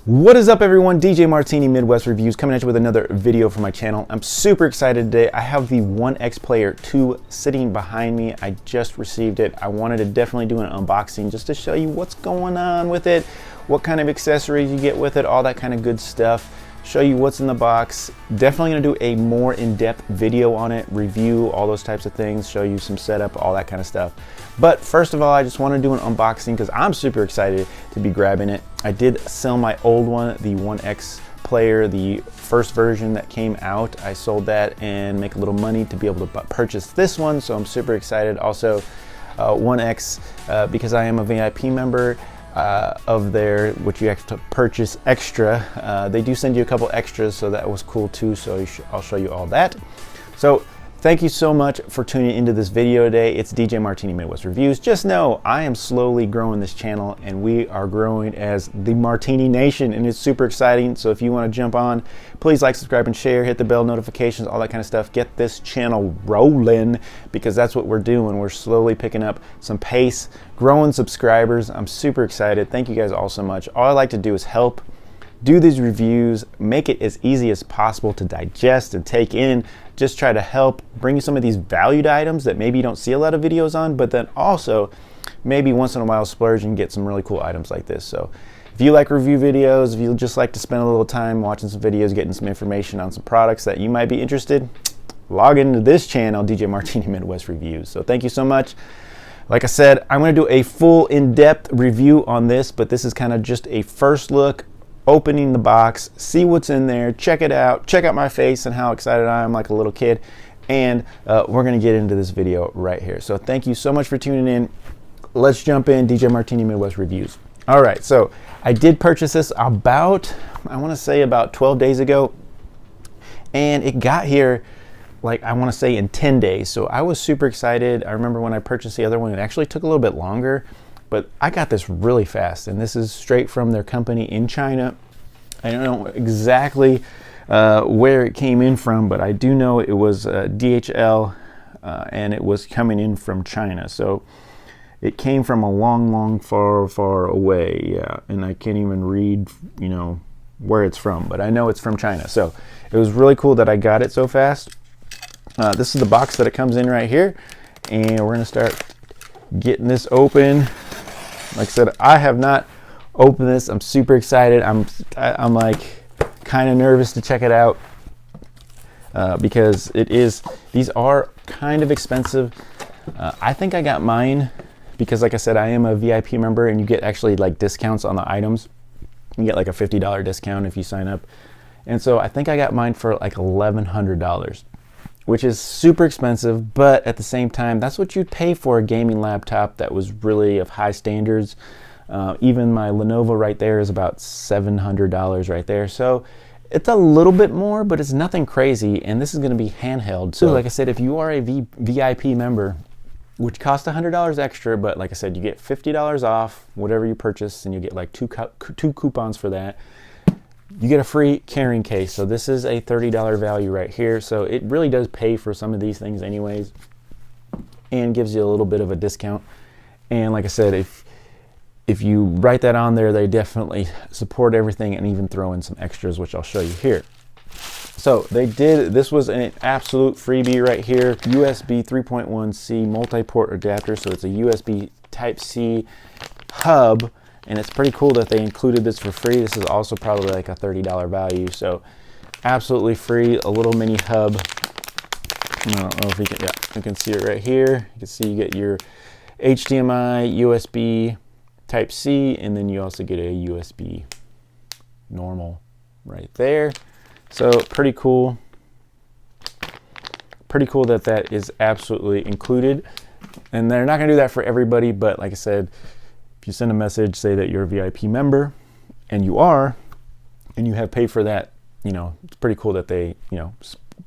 What is up, everyone? DJ Martini Midwest Reviews coming at you with another video for my channel. I'm super excited today. I have the OneXplayer2 sitting behind me. I just received it. I wanted to definitely do an unboxing just to show you what's going on with it, what kind of accessories you get with it, all that kind of good stuff. Show you what's in the box. Definitely gonna do a more in-depth video on it, review, all those types of things, show you some setup, all that kind of stuff. But first of all, I just want to do an unboxing because I'm super excited to be grabbing it. I did sell my old one, the OneXplayer, the first version that came out. I sold that and make a little money to be able to purchase this one, so I'm super excited. Also, OneX, because I am a VIP member of there, which you have to purchase extra. They do send you a couple extras, so that was cool too, so I'll show you all that. So thank you so much for tuning into this video today. It's DJ Martini Midwest Reviews. Just know I am slowly growing this channel and we are growing as the Martini Nation, and it's super exciting. So if you want to jump on, please like, subscribe, and share, hit the bell notifications, all that kind of stuff. Get this channel rolling because that's what we're doing. We're slowly picking up some pace, growing subscribers. I'm super excited. Thank you guys all so much. All I like to do is help do these reviews, make it as easy as possible to digest and take in, just try to help bring you some of these valued items that maybe you don't see a lot of videos on, but then also maybe once in a while splurge and get some really cool items like this. So if you like review videos, if you just like to spend a little time watching some videos, getting some information on some products that you might be interested, log into this channel, DJ Martini Midwest Reviews. So thank you so much. Like I said, I'm going to do a full in-depth review on this, but this is kind of just a first look, opening the box, see what's in there, check it out, check out my face and how excited I am like a little kid, and we're gonna get into this video right here. So thank you so much for tuning in. Let's jump in. DJ Martini Midwest Reviews. All right, so I did purchase this about, I want to say about 12 days ago, and it got here like I want to say in 10 days. So I was super excited. I remember when I purchased the other one, it actually took a little bit longer, but I got this really fast, and this is straight from their company in China. I don't know exactly where it came in from, but I do know it was DHL, and it was coming in from China. So it came from a long, far away. Yeah, and I can't even read, you know, where it's from, but I know it's from China. So it was really cool that I got it so fast. This is the box that it comes in right here, and we're gonna start getting this open. Like I said, I have not opened this. I'm super excited. I'm like kind of nervous to check it out because these are kind of expensive. I think I got mine because, like I said, I am a VIP member, and you get actually like discounts on the items. You get like a $50 discount if you sign up, and so I think I got mine for like $1,100. Which is super expensive, but at the same time, that's what you'd pay for a gaming laptop that was really of high standards. Even my Lenovo right there is about $700 right there. So it's a little bit more, but it's nothing crazy, and this is gonna be handheld. So like I said, if you are a VIP member, which costs $100 extra, but like I said, you get $50 off whatever you purchase, and you get like two coupons for that. You get a free carrying case. So this is a $30 value right here. So it really does pay for some of these things anyways, and gives you a little bit of a discount. And like I said, if you write that on there, they definitely support everything and even throw in some extras, which I'll show you here. So this was an absolute freebie right here. USB 3.1C multi-port adapter. So it's a USB Type-C hub. And it's pretty cool that they included this for free. This is also probably like a $30 value. So absolutely free, a little mini hub. I don't know if you can, yeah, you can see it right here. You can see you get your HDMI, USB Type-C, and then you also get a USB normal right there. So pretty cool. Pretty cool that that is absolutely included. And they're not gonna do that for everybody, but like I said, if you send a message, say that you're a VIP member, and you are, and you have paid for that, you know, it's pretty cool that they, you know,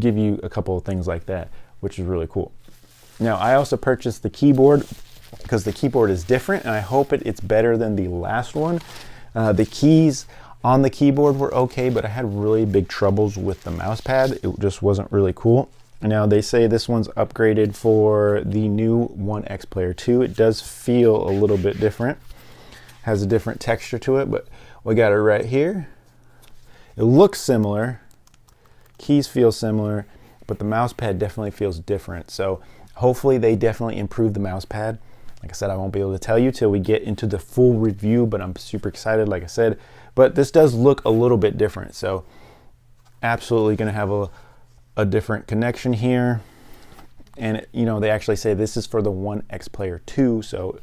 give you a couple of things like that, which is really cool. Now, I also purchased the keyboard because the keyboard is different, and I hope it's better than the last one. The keys on the keyboard were okay, but I had really big troubles with the mouse pad. It just wasn't really cool. Now they say this one's upgraded for the new OneXplayer2. It does feel a little bit different. has a different texture to it, but we got it right here. It looks similar, keys feel similar, but the mouse pad definitely feels different. So hopefully they definitely improve the mouse pad. Like I said, I won't be able to tell you till we get into the full review, but I'm super excited, like I said. But this does look a little bit different, so absolutely gonna have a different connection here. And you know, they actually say this is for the OneXplayer2, so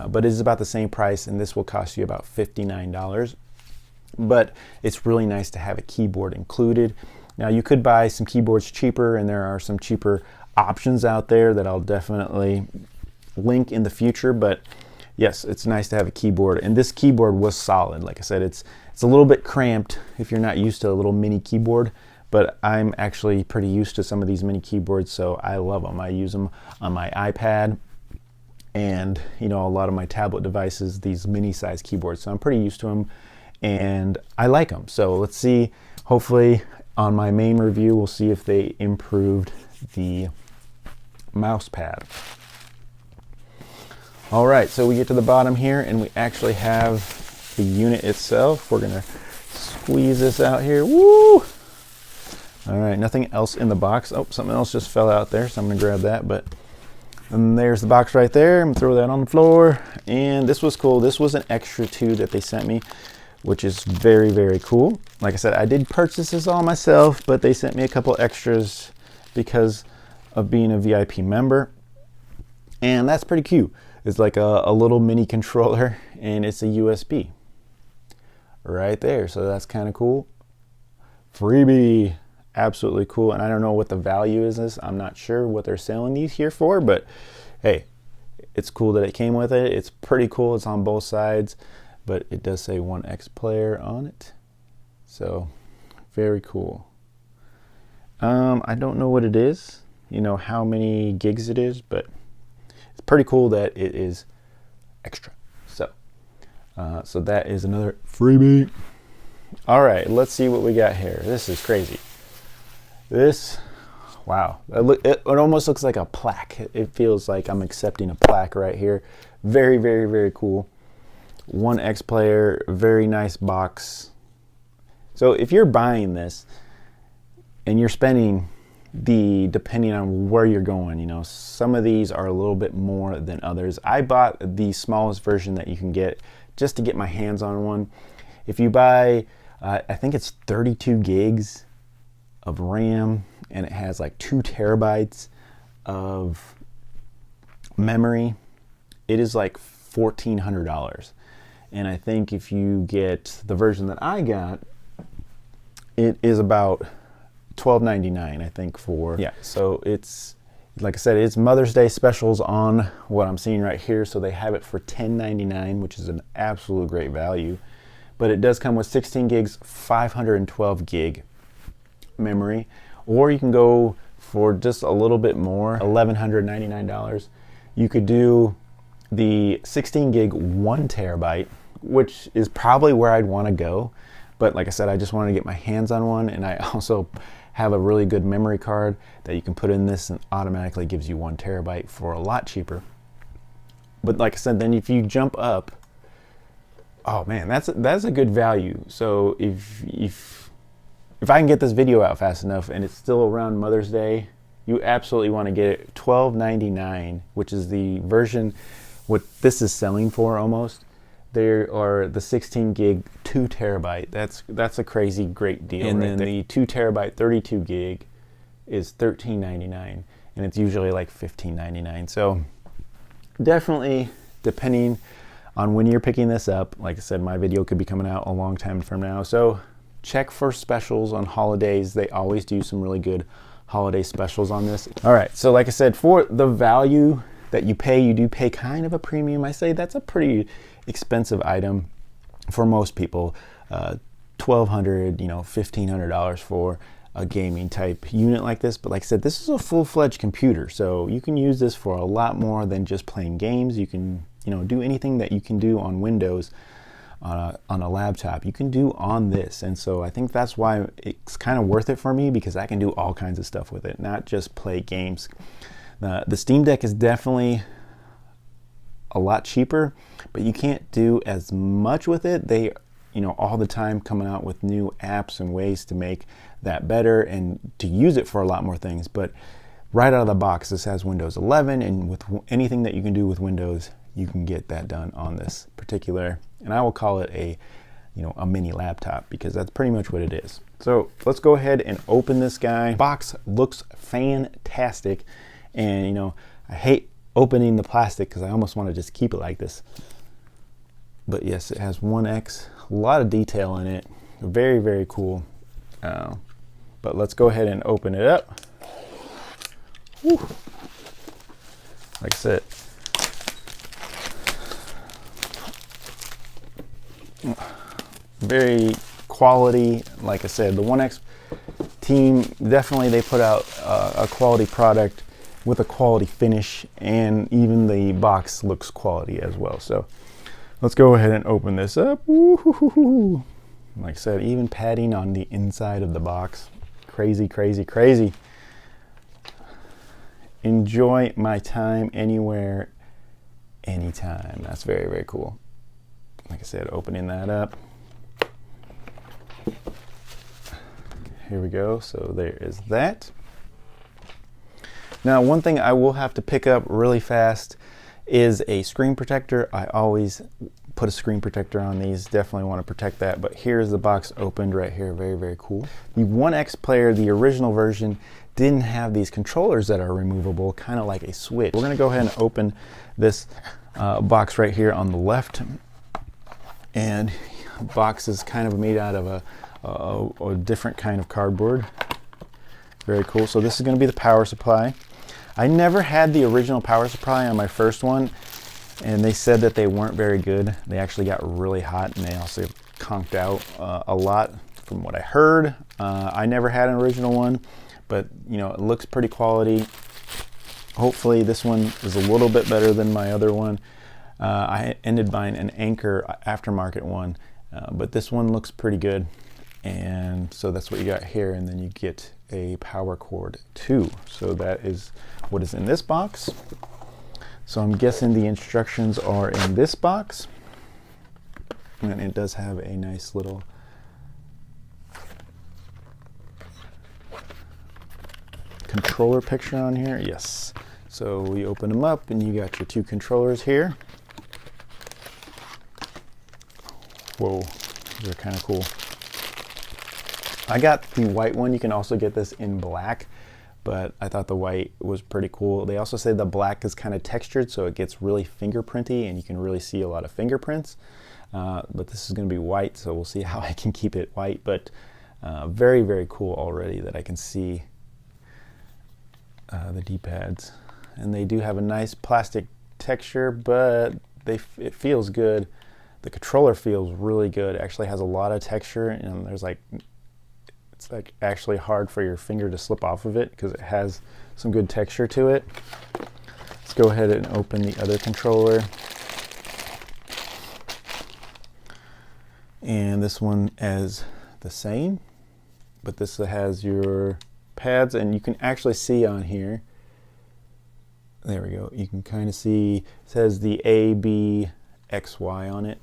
but it is about the same price, and this will cost you about $59. But it's really nice to have a keyboard included. Now you could buy some keyboards cheaper, and there are some cheaper options out there that I'll definitely link in the future. But yes, it's nice to have a keyboard, and this keyboard was solid. Like I said, it's a little bit cramped if you're not used to a little mini keyboard, but I'm actually pretty used to some of these mini keyboards, so I love them. I use them on my iPad and, you know, a lot of my tablet devices, these mini size keyboards, so I'm pretty used to them and I like them. So let's see, hopefully on my main review we'll see if they improved the mouse pad. All right, so we get to the bottom here and we actually have the unit itself. We're gonna squeeze this out here. Woo! All right, nothing else in the box. Oh, something else just fell out there, so I'm gonna grab that. But and there's the box right there. I'm gonna throw that on the floor. And this was cool. This was an extra too that they sent me, which is very, very cool. Like I said, I did purchase this all myself, but they sent me a couple extras because of being a VIP member. And that's pretty cute. It's like a little mini controller, and it's a USB right there. So that's kind of cool. Freebie. Absolutely cool. And I don't know what the value is this. I'm not sure what they're selling these here for, but hey, it's cool that it came with it. It's pretty cool. It's on both sides, but it does say OneXplayer on it. So very cool. I don't know what it is, you know, how many gigs it is, but it's pretty cool that it is extra. So so that is another freebie. All right, let's see what we got here. This is crazy. This, wow, it almost looks like a plaque. It feels like I'm accepting a plaque right here. Very, very, very cool. OneXplayer, very nice box. So if you're buying this and you're spending depending on where you're going, you know, some of these are a little bit more than others. I bought the smallest version that you can get just to get my hands on one. If you buy, I think it's 32 gigs of RAM, and it has like 2 terabytes of memory, it is like $1,400. And I think if you get the version that I got, it is about $12.99, I think, for, yeah. So it's, like I said, it's Mother's Day specials on what I'm seeing right here. So they have it for $10.99, which is an absolute great value. But it does come with 16 gigs, 512 gig memory, or you can go for just a little bit more, $1,199. You could do the 16 gig 1 terabyte, which is probably where I'd want to go. But like I said, I just wanted to get my hands on one, and I also have a really good memory card that you can put in this and automatically gives you 1 terabyte for a lot cheaper. But like I said, then if you jump up, oh man, that's a good value. So if I can get this video out fast enough and it's still around Mother's Day, you absolutely want to get it. $12.99, which is the version what this is selling for almost. There are the 16 gig 2 terabyte. That's a crazy great deal. And then the 2 terabyte 32 gig is $13.99, and it's usually like $15.99. So definitely, depending on when you're picking this up, like I said, my video could be coming out a long time from now. So check for specials on holidays. They always do some really good holiday specials on this. All right, so like I said, for the value that you pay, you do pay kind of a premium. I say that's a pretty expensive item for most people. $1,200, you know, $1,500 for a gaming type unit like this. But like I said, this is a full-fledged computer, so you can use this for a lot more than just playing games. You can, you know, do anything that you can do on Windows on a laptop, you can do on this. And so I think that's why it's kind of worth it for me, because I can do all kinds of stuff with it, not just play games. The Steam Deck is definitely a lot cheaper, but you can't do as much with it. They, you know, all the time coming out with new apps and ways to make that better and to use it for a lot more things. But right out of the box, this has Windows 11, and with anything that you can do with Windows, you can get that done on this particular, and I will call it a, you know, a mini laptop, because that's pretty much what it is. So let's go ahead and open this guy. Box looks fantastic, and you know, I hate opening the plastic because I almost want to just keep it like this. But yes, it has 1X, a lot of detail in it, very, very cool. But let's go ahead and open it up. Whew. Like I said, very quality. Like I said, the 1X team, definitely they put out a quality product with a quality finish, and even the box looks quality as well. So let's go ahead and open this up. Woo-hoo-hoo-hoo. Like I said, even padding on the inside of the box. Crazy, crazy, crazy. Enjoy my time anywhere, anytime. That's very, very cool. Like I said, opening that up. Here we go. So there is that. Now, one thing I will have to pick up really fast is a screen protector. I always put a screen protector on these. Definitely want to protect that. But here's the box opened right here. Very, very cool. The OneXplayer, the original version, didn't have these controllers that are removable, kind of like a switch. We're going to go ahead and open this box right here on the left. And the box is kind of made out of a different kind of cardboard. Very cool. So this is going to be the power supply. I never had the original power supply on my first one, and they said that they weren't very good. They actually got really hot, and they also conked out a lot from what I heard. I never had an original one, but you know, it looks pretty quality. Hopefully this one is a little bit better than my other one. I ended buying an Anchor aftermarket one, but this one looks pretty good. And so that's what you got here, and then you get a power cord too. So that is what is in this box. So I'm guessing the instructions are in this box, and it does have a nice little controller picture on here. Yes. So we open them up, and you got your two controllers here. Whoa, they're kind of cool. I got the white one. You can also get this in black, but I thought the white was pretty cool. They also say the black is kind of textured, so it gets really fingerprinty, and you can really see a lot of fingerprints. But this is going to be white, so we'll see how I can keep it white. But very, very cool already that I can see the D-pads. And they do have a nice plastic texture, but it feels good. The controller feels really good. It actually has a lot of texture, and there's like, it's like actually hard for your finger to slip off of it because it has some good texture to it. Let's go ahead and open the other controller. And this one is the same, but this has your pads, and you can actually see on here, there we go, you can kind of see, it says the A, B, X, Y on it.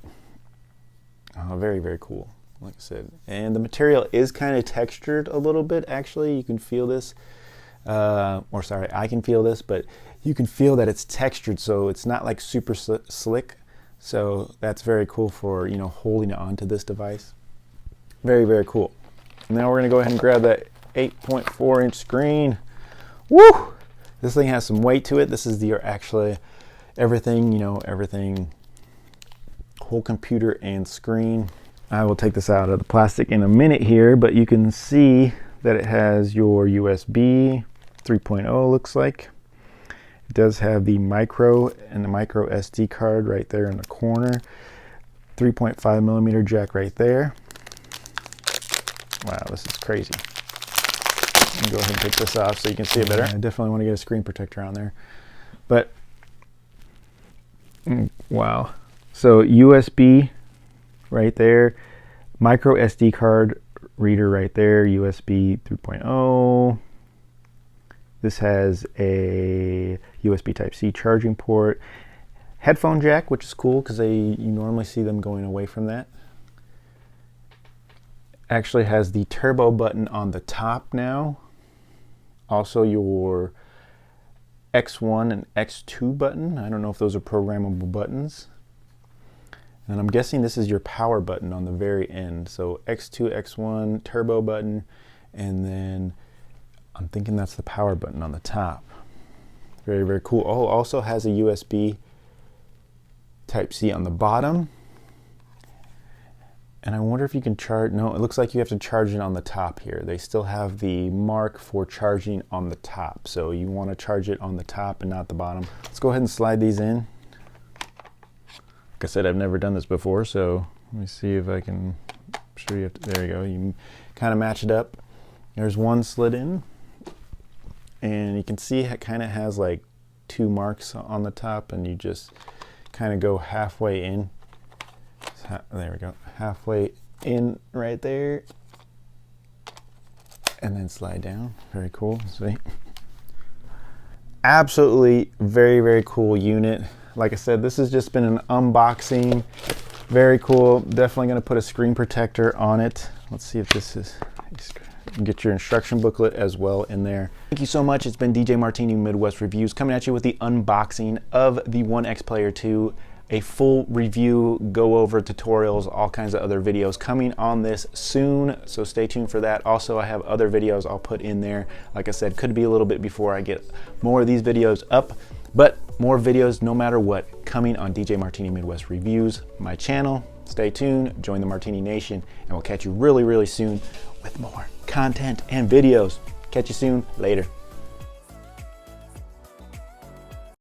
Very, very cool, like I said. And the material is kind of textured a little bit, actually. You can feel this, or sorry, I can feel this, but you can feel that it's textured, so it's not like super slick. So that's very cool for, you know, holding onto this device. Very, very cool. And now we're going to go ahead and grab that 8.4-inch screen. Woo! This thing has some weight to it. This is the actually everything, you know, everything, whole computer and screen. I will take this out of the plastic in a minute here, but you can see that it has your USB 3.0, looks like. It does have the micro and the micro SD card right there in the corner. 3.5 millimeter jack right there. Wow, this is crazy. Let me go ahead and take this off so you can see it better. I definitely want to get a screen protector on there. But, wow. So USB right there, micro SD card reader right there, USB 3.0. This has a USB Type-C charging port. Headphone jack, which is cool because you normally see them going away from that. Actually has the turbo button on the top now. Also your X1 and X2 button. I don't know if those are programmable buttons. And I'm guessing this is your power button on the very end. So X2, X1, turbo button, and then I'm thinking that's the power button on the top. Very, very cool. Oh, also has a USB Type-C on the bottom. And I wonder if you can charge, no, it looks like you have to charge it on the top here. They still have the mark for charging on the top. So you want to charge it on the top and not the bottom. Let's go ahead and slide these in. Like I said, I've never done this before, so let me see if I can show you. There you go. You kind of match it up. There's one slid in, and you can see it kind of has like 2 marks on the top, and you just kind of go halfway in. There we go. Halfway in right there, and then slide down. Very cool. See? Absolutely very, very cool unit. Like I said, this has just been an unboxing. Very cool. Definitely going to put a screen protector on it. Let's see if this is, you can get your instruction booklet as well in there. Thank you so much. It's been DJ Martini Midwest Reviews coming at you with the unboxing of the OneXplayer 2. A full review, go over tutorials, all kinds of other videos coming on this soon, so stay tuned for that. Also, I have other videos I'll put in there. Like I said, could be a little bit before I get more of these videos up, but more videos no matter what coming on DJ Martini Midwest Reviews, my channel. Stay tuned, join the Martini Nation, and we'll catch you really, really soon with more content and videos. Catch you soon, later.